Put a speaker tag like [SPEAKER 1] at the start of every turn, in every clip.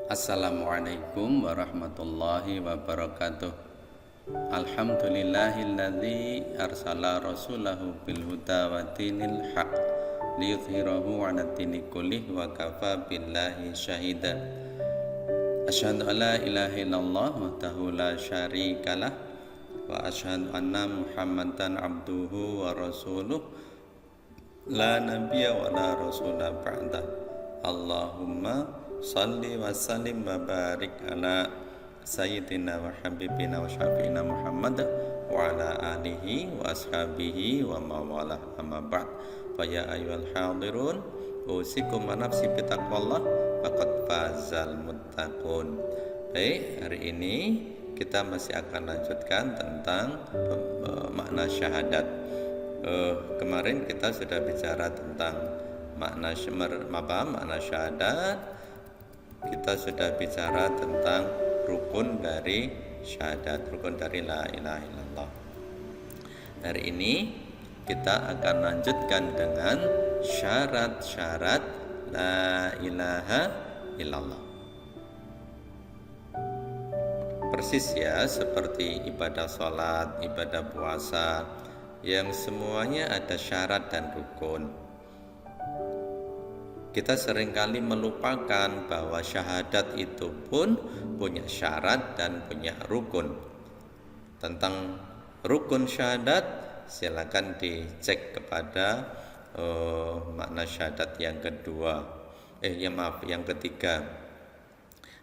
[SPEAKER 1] Assalamualaikum warahmatullahi wabarakatuh. Alhamdulillahilladzi arsala rasulahu bil huda wa dinil haq liyudhhirahu 'ala dini kullih wa kafa billahi syahida. Asyhadu an la ilaha illallah wahdahu la syarikalah wa asyhadu anna Muhammadan abduhu wa rasuluh la nabiyya wa la rasula ba'da. Allahumma salli wa sallim wa barik ala sayyidina wa habibina wa syafi'ina Muhammad wa ala alihi wa ashabihi wa mawalah, amma ba'd. Fa ya ayyuhal hadirun usikum wa nafsi bitaqwallah faqad fazal muttaqun. Baik, hari ini kita masih akan lanjutkan tentang makna syahadat. Kemarin kita sudah bicara tentang makna syahadat. Kita sudah bicara tentang rukun dari syahadat, rukun dari la ilaha illallah. Hari ini kita akan lanjutkan dengan syarat-syarat la ilaha illallah. Persis ya seperti ibadah sholat, ibadah puasa, yang semuanya ada syarat dan rukun. Kita seringkali melupakan bahwa syahadat itu pun punya syarat dan punya rukun. Tentang rukun syahadat silakan dicek kepada makna syahadat yang ketiga.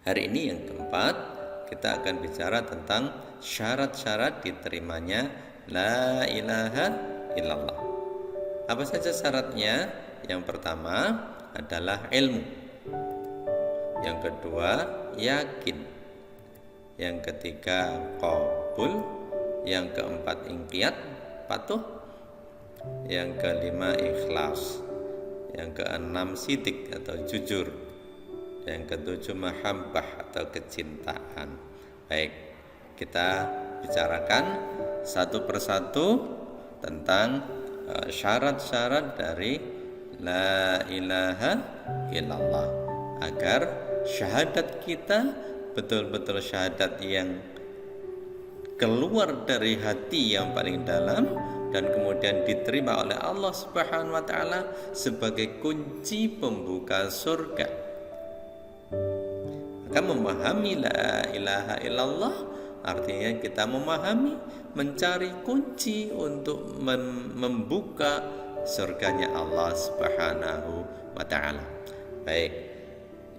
[SPEAKER 1] Hari ini yang keempat, kita akan bicara tentang syarat-syarat diterimanya la ilaha illallah. Apa saja syaratnya? Yang pertama adalah ilmu, yang kedua yakin, yang ketiga qabul, yang keempat inqiyad patuh, yang kelima ikhlas, yang keenam sidik atau jujur, yang ketujuh mahabbah atau kecintaan. Baik, kita bicarakan satu persatu tentang syarat-syarat dari la ilaha illallah, agar syahadat kita betul-betul syahadat yang keluar dari hati yang paling dalam dan kemudian diterima oleh Allah Subhanahu wa taala sebagai kunci pembuka surga. Maka memahami la ilaha illallah artinya kita memahami, mencari kunci untuk membuka surganya Allah Subhanahu wa ta'ala. Baik,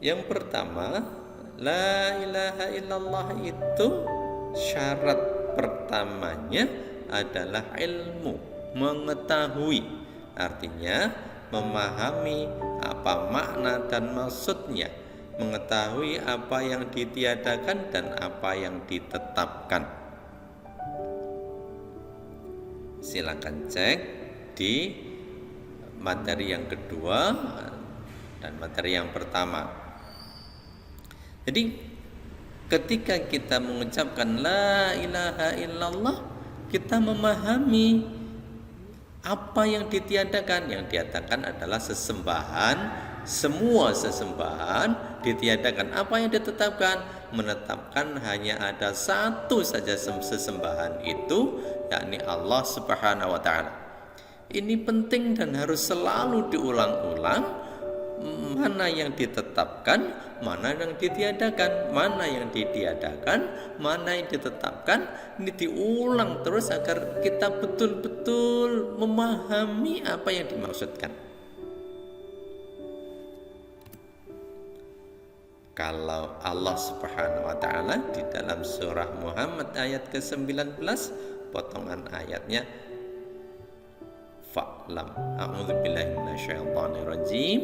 [SPEAKER 1] yang pertama, la ilaha illallah itu syarat pertamanya adalah ilmu, mengetahui, artinya memahami apa makna dan maksudnya, mengetahui apa yang ditiadakan dan apa yang ditetapkan. Silakan cek di materi yang kedua dan materi yang pertama. Jadi ketika kita mengucapkan la ilaha illallah, kita memahami apa yang ditiadakan. Yang ditiadakan adalah sesembahan, semua sesembahan ditiadakan. Apa yang ditetapkan? Menetapkan hanya ada satu saja sesembahan itu, yakni Allah Subhanahu wa ta'ala. Ini penting dan harus selalu diulang-ulang, mana yang ditetapkan, mana yang ditiadakan, mana yang ditiadakan, mana yang ditetapkan. Ini diulang terus agar kita betul-betul memahami apa yang dimaksudkan. Kalau Allah Subhanahu wa ta'ala di dalam surah Muhammad ayat ke-19, potongan ayatnya, fa'lam a'udzubillahi minasyaitonirrajim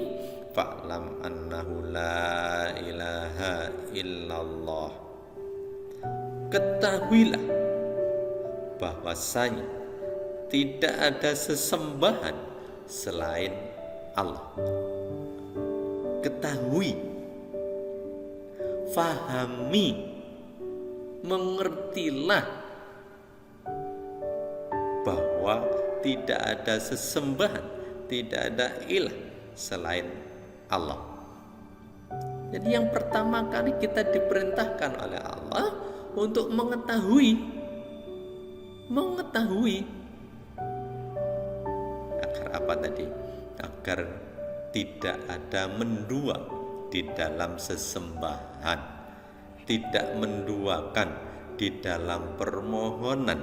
[SPEAKER 1] fa'lam annahu la ilaha illallah, ketahuilah bahwasanya tidak ada sesembahan selain Allah. Ketahui, fahami, mengertilah bahwa bahwa tidak ada sesembahan, tidak ada ilah selain Allah. Jadi yang pertama kali kita diperintahkan oleh Allah untuk mengetahui agar apa tadi? Agar tidak ada mendua di dalam sesembahan, tidak menduakan di dalam permohonan,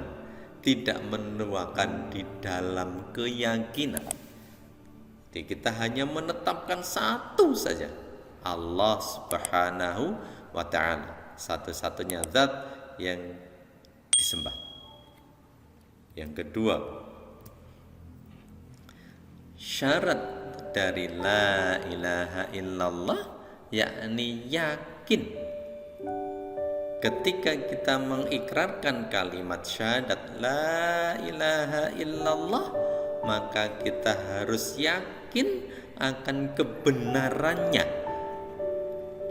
[SPEAKER 1] tidak menduakan di dalam keyakinan. Jadi kita hanya menetapkan satu saja, Allah Subhanahu wa ta'ala, satu-satunya zat yang disembah. Yang kedua, syarat dari la ilaha illallah yakni yakin. Ketika kita mengikrarkan kalimat syahadat la ilaha illallah, maka kita harus yakin akan kebenarannya.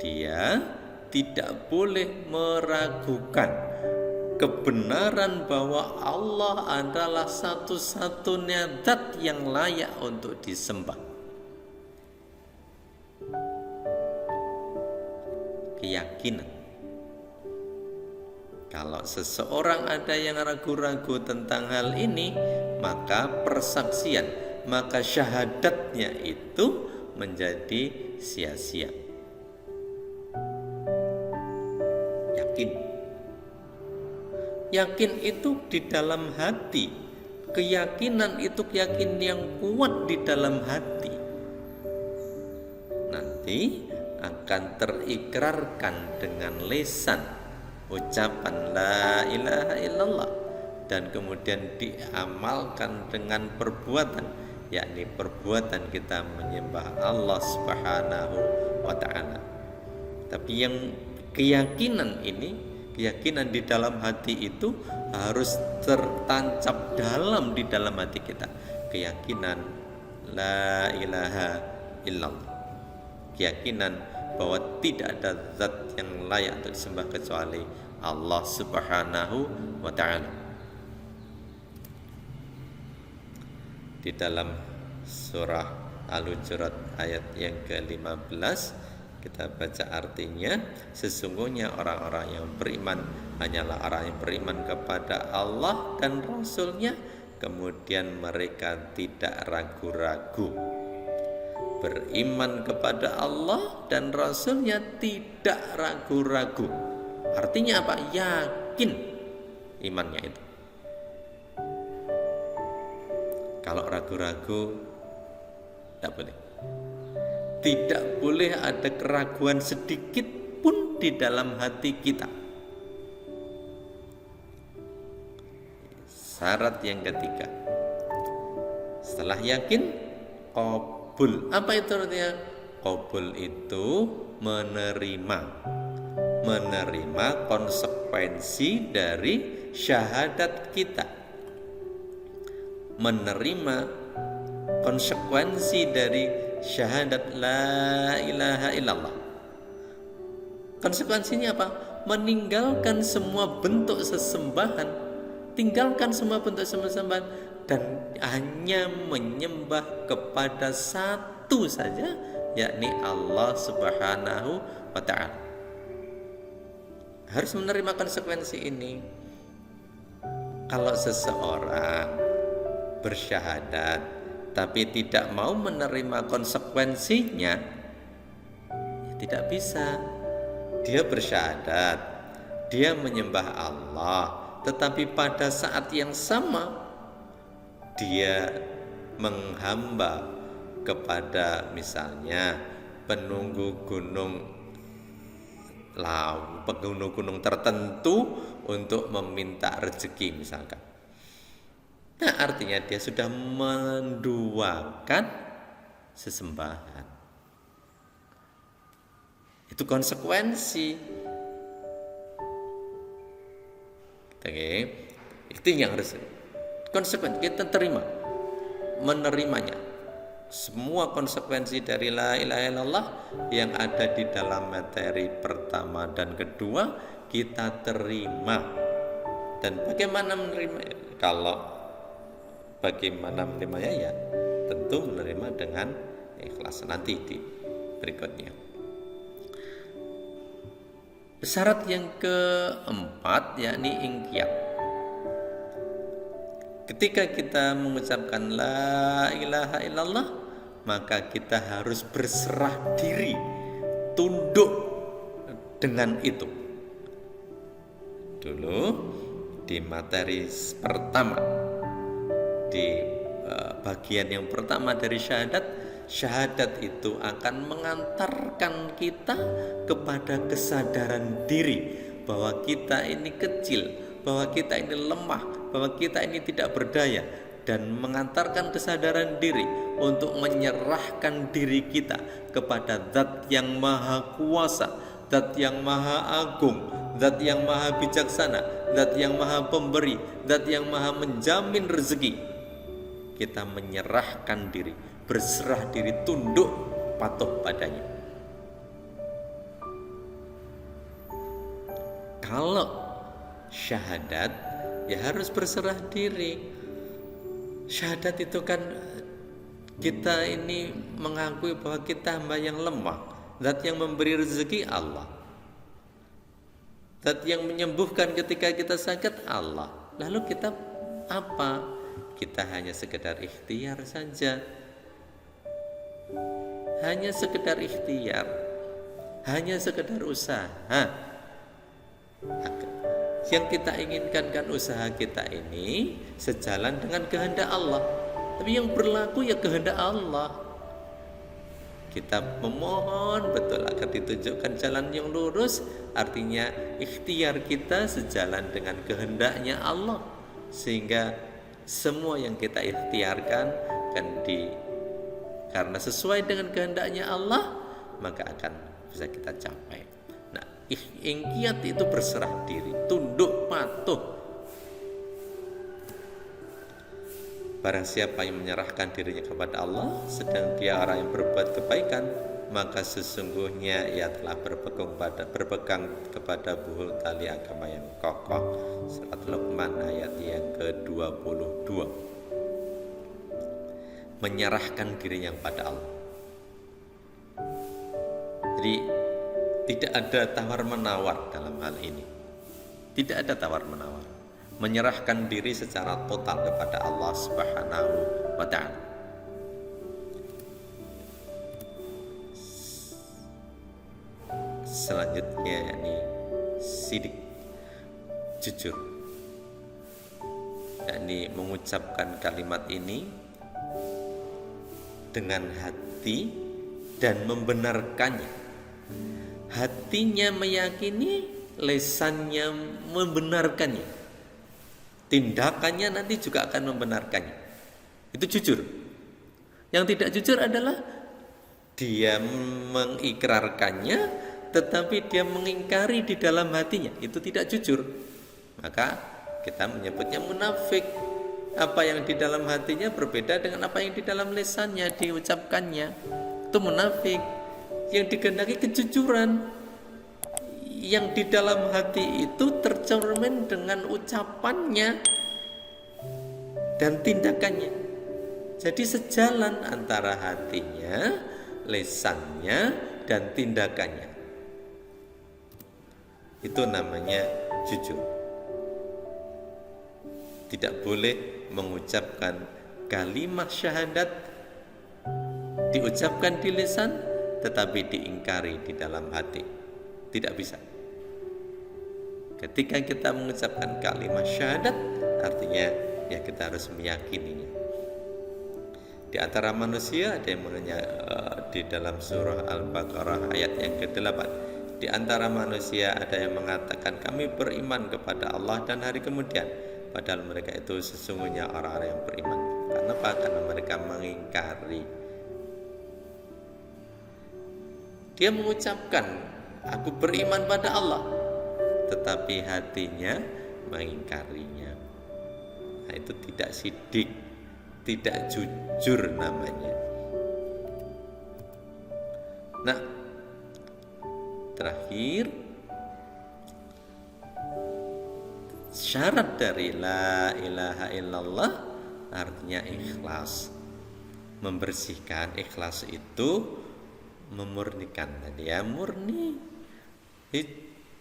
[SPEAKER 1] Dia tidak boleh meragukan kebenaran bahwa Allah adalah satu-satunya zat yang layak untuk disembah. Keyakinan. Kalau seseorang ada yang ragu-ragu tentang hal ini, maka persaksian, maka syahadatnya itu menjadi sia-sia. Yakin itu di dalam hati. Keyakinan itu keyakinan yang kuat di dalam hati. Nanti akan terikrarkan dengan lisan, ucapan la ilaha illallah, dan kemudian diamalkan dengan perbuatan, yakni perbuatan kita menyembah Allah Subhanahu wa ta'ala. Tapi yang keyakinan ini, keyakinan di dalam hati itu harus tertancap dalam di dalam hati kita. Keyakinan la ilaha illallah, keyakinan bahwa tidak ada zat yang layak untuk disembah kecuali Allah Subhanahu wa ta'ala. Di dalam surah Al-Hujurat ayat yang ke-15 kita baca artinya, sesungguhnya orang-orang yang beriman hanyalah orang yang beriman kepada Allah dan Rasul-Nya, kemudian mereka tidak ragu-ragu. Beriman kepada Allah dan Rasul-Nya tidak ragu-ragu. Artinya apa? Yakin imannya itu. Kalau ragu-ragu tidak boleh. Tidak boleh ada keraguan sedikit pun di dalam hati kita. Syarat yang ketiga, setelah yakin, qabul. Apa itu artinya? Qabul itu menerima konsekuensi dari syahadat kita, menerima konsekuensi dari syahadat la ilaha illallah. Konsekuensinya apa? Meninggalkan semua bentuk sesembahan, tinggalkan semua bentuk sesembahan, dan hanya menyembah kepada satu saja, yakni Allah Subhanahu wa ta'ala. Harus menerima konsekuensi ini. Kalau seseorang bersyahadat tapi tidak mau menerima konsekuensinya, ya tidak bisa. Dia bersyahadat, dia menyembah Allah, tetapi pada saat yang sama dia menghamba kepada misalnya penunggu gunung tertentu untuk meminta rezeki misalkan. Nah, artinya dia sudah menduakan sesembahan. Itu konsekuensi. Oke, itu yang harus konsekuensi kita terima, menerimanya. Semua konsekuensi dari la ilaha illallah yang ada di dalam materi pertama dan kedua kita terima. Dan bagaimana menerima? Kalau bagaimana menerimanya? Ya tentu menerima dengan ikhlas. Nanti di berikutnya. Syarat yang keempat yakni inqiyad. Ketika kita mengucapkan la ilaha illallah, maka kita harus berserah diri, tunduk dengan itu. Dulu di materi pertama, di bagian yang pertama dari syahadat itu akan mengantarkan kita kepada kesadaran diri bahwa kita ini kecil, bahwa kita ini lemah, bahwa kita ini tidak berdaya, dan mengantarkan kesadaran diri untuk menyerahkan diri kita kepada Zat yang Maha Kuasa, Zat yang Maha Agung, Zat yang Maha Bijaksana, Zat yang Maha Pemberi, Zat yang Maha Menjamin rezeki. Kita menyerahkan diri, berserah diri, tunduk, patuh padanya. Kalau syahadat, ya harus berserah diri. Syahadat itu kan kita ini mengakui bahwa kita hamba yang lemah. Zat yang memberi rezeki Allah, Zat yang menyembuhkan ketika kita sakit Allah. Lalu kita apa? Kita hanya sekedar ikhtiar saja. Hanya sekedar ikhtiar, hanya sekedar usaha. Yang kita inginkan kan usaha kita ini sejalan dengan kehendak Allah. Tapi yang berlaku ya kehendak Allah. Kita memohon betul agar ditunjukkan jalan yang lurus. Artinya ikhtiar kita sejalan dengan kehendaknya Allah, sehingga semua yang kita ikhtiarkan karena sesuai dengan kehendaknya Allah, maka akan bisa kita capai. Nah, inqiyad itu berserah diri, tunduk, patuh. Barang siapa yang menyerahkan dirinya kepada Allah, sedang dia orang yang berbuat kebaikan, maka sesungguhnya ia telah berpegang kepada buhul tali agama yang kokoh. Surat Luqman ayat yang ke-22. Menyerahkan dirinya kepada Allah. Jadi tidak ada tawar-menawar dalam hal ini. Tidak ada tawar-menawar. Menyerahkan diri secara total kepada Allah Subhanahu wa ta'ala. Selanjutnya yakni sidik, jujur, yakni mengucapkan kalimat ini dengan hati dan membenarkannya. Hatinya meyakini, lesannya membenarkannya, tindakannya nanti juga akan membenarkannya. Itu jujur. Yang tidak jujur adalah dia mengikrarkannya tetapi dia mengingkari di dalam hatinya. Itu tidak jujur. Maka kita menyebutnya munafik. Apa yang di dalam hatinya berbeda dengan apa yang di dalam lisannya diucapkannya. Itu munafik. Yang dikehendaki kejujuran. Yang di dalam hati itu tercermin dengan ucapannya dan tindakannya. Jadi sejalan antara hatinya, lisannya, dan tindakannya. Itu namanya jujur. Tidak boleh mengucapkan kalimat syahadat, diucapkan di lisan, tetapi diingkari di dalam hati. Tidak bisa. Ketika kita mengucapkan kalimat syahadat, artinya ya kita harus meyakininya. Di antara manusia ada yang di dalam surah Al-Baqarah ayat yang ke-8. Di antara manusia ada yang mengatakan kami beriman kepada Allah dan hari kemudian, padahal mereka itu sesungguhnya orang-orang yang beriman. Kenapa? Karena mereka mengingkari. Dia mengucapkan aku beriman pada Allah, tetapi hatinya mengingkarinya. Nah, itu tidak sidik, tidak jujur namanya. Nah, terakhir, syarat dari la ilaha illallah artinya ikhlas. Membersihkan, ikhlas itu memurnikan tadi ya, murni.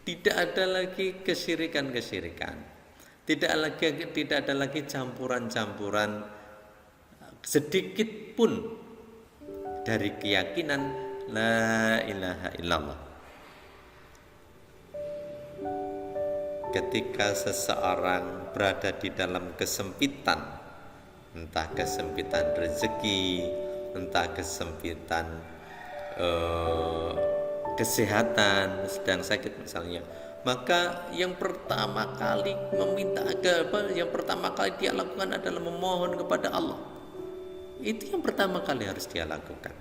[SPEAKER 1] Tidak ada lagi kesyirikan-kesyirikan. Tidak ada lagi campuran-campuran sedikit pun dari keyakinan la ilaha illallah. Ketika seseorang berada di dalam kesempitan, entah kesempitan rezeki, entah kesempitan kesehatan, sedang sakit misalnya, maka yang pertama kali yang pertama kali dia lakukan adalah memohon kepada Allah. Itu yang pertama kali harus dia lakukan.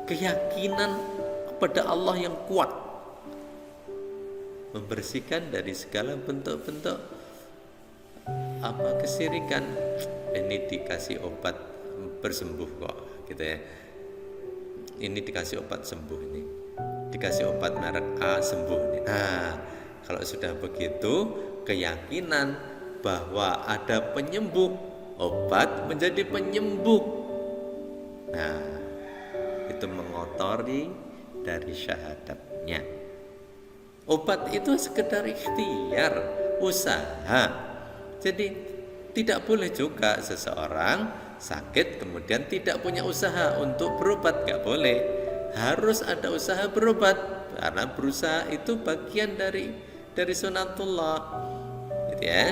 [SPEAKER 1] Keyakinan kepada Allah yang kuat, membersihkan dari segala bentuk-bentuk kesyirikan. Ini dikasih obat bersembuh kok, gitu ya. Ini dikasih obat sembuh, ini dikasih obat merek A sembuh ini. Nah, kalau sudah begitu, keyakinan bahwa ada penyembuh, obat menjadi penyembuh. Nah, itu mengotori dari syahadatnya. Obat itu sekedar ikhtiar, usaha. Jadi tidak boleh juga seseorang sakit kemudian tidak punya usaha untuk berobat, gak boleh. Harus ada usaha berobat, karena berusaha itu bagian dari sunatullah, gitu ya.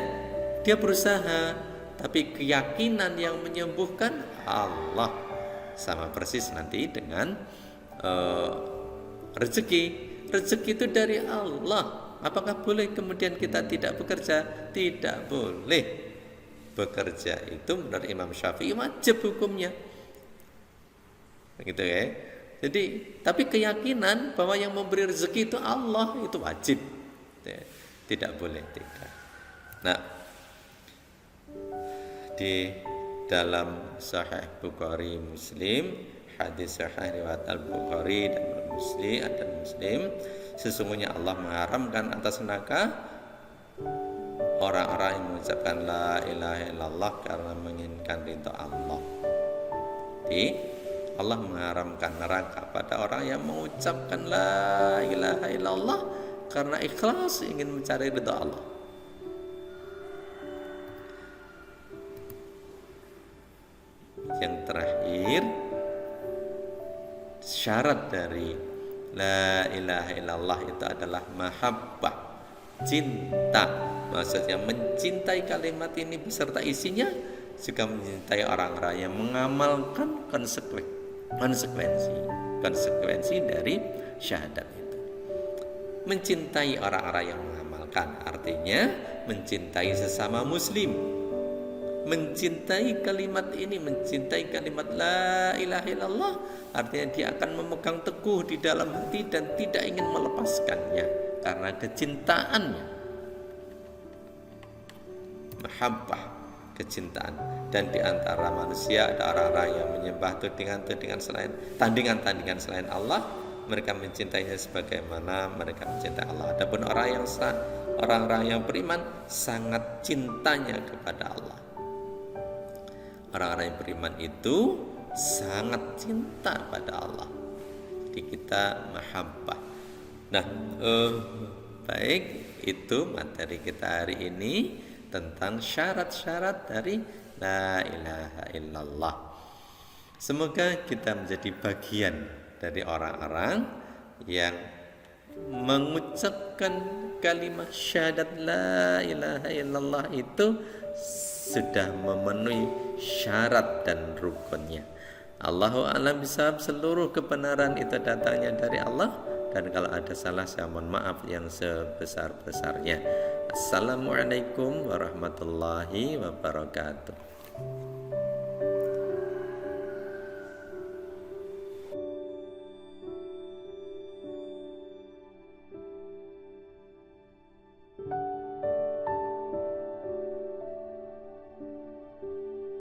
[SPEAKER 1] Dia berusaha, tapi keyakinan yang menyembuhkan Allah. Sama persis nanti dengan rezeki. Rezeki itu dari Allah. Apakah boleh kemudian kita tidak bekerja? Tidak boleh. Bekerja itu menurut Imam Syafi'i wajib hukumnya, gitu ya. Jadi, tapi keyakinan bahwa yang memberi rezeki itu Allah, itu wajib. Tidak boleh tidak. Nah, di dalam Sahih Bukhari Muslim, hadis sahih riwayat Al-Bukhari dan Muslim, sesungguhnya Allah mengharamkan atas neraka orang-orang yang mengucapkan la ilaha illallah karena menginginkan ridha Allah. Jadi Allah mengharamkan neraka pada orang yang mengucapkan la ilaha illallah karena ikhlas ingin mencari ridha Allah. Yang terakhir, syarat dari la ilaha illallah itu adalah mahabbah, cinta. Maksudnya mencintai kalimat ini beserta isinya, juga mencintai orang-orang yang mengamalkan konsekuensi dari syahadat itu. Mencintai orang-orang yang mengamalkan artinya mencintai sesama muslim. Mencintai kalimat ini, mencintai kalimat la ilaha illallah, artinya dia akan memegang teguh di dalam hati dan tidak ingin melepaskannya karena kecintaannya. Mahabbah, kecintaan. Dan di antara manusia ada orang-orang yang menyembah tudingan-tudingan selain, tandingan-tandingan selain Allah. Mereka mencintainya sebagaimana mereka mencintai Allah. Adapun orang-orang yang beriman sangat cintanya kepada Allah. Orang-orang yang beriman itu sangat cinta pada Allah. Jadi kita mahabbah. Nah, baik, itu materi kita hari ini tentang syarat-syarat dari la ilaha illallah. Semoga kita menjadi bagian dari orang-orang yang mengucapkan kalimat syahadat la ilaha illallah itu sudah memenuhi syarat dan rukunnya. Allahu a'lam bishawab. Seluruh kebenaran itu datangnya dari Allah, dan kalau ada salah saya mohon maaf yang sebesar-besarnya. Assalamualaikum warahmatullahi wabarakatuh.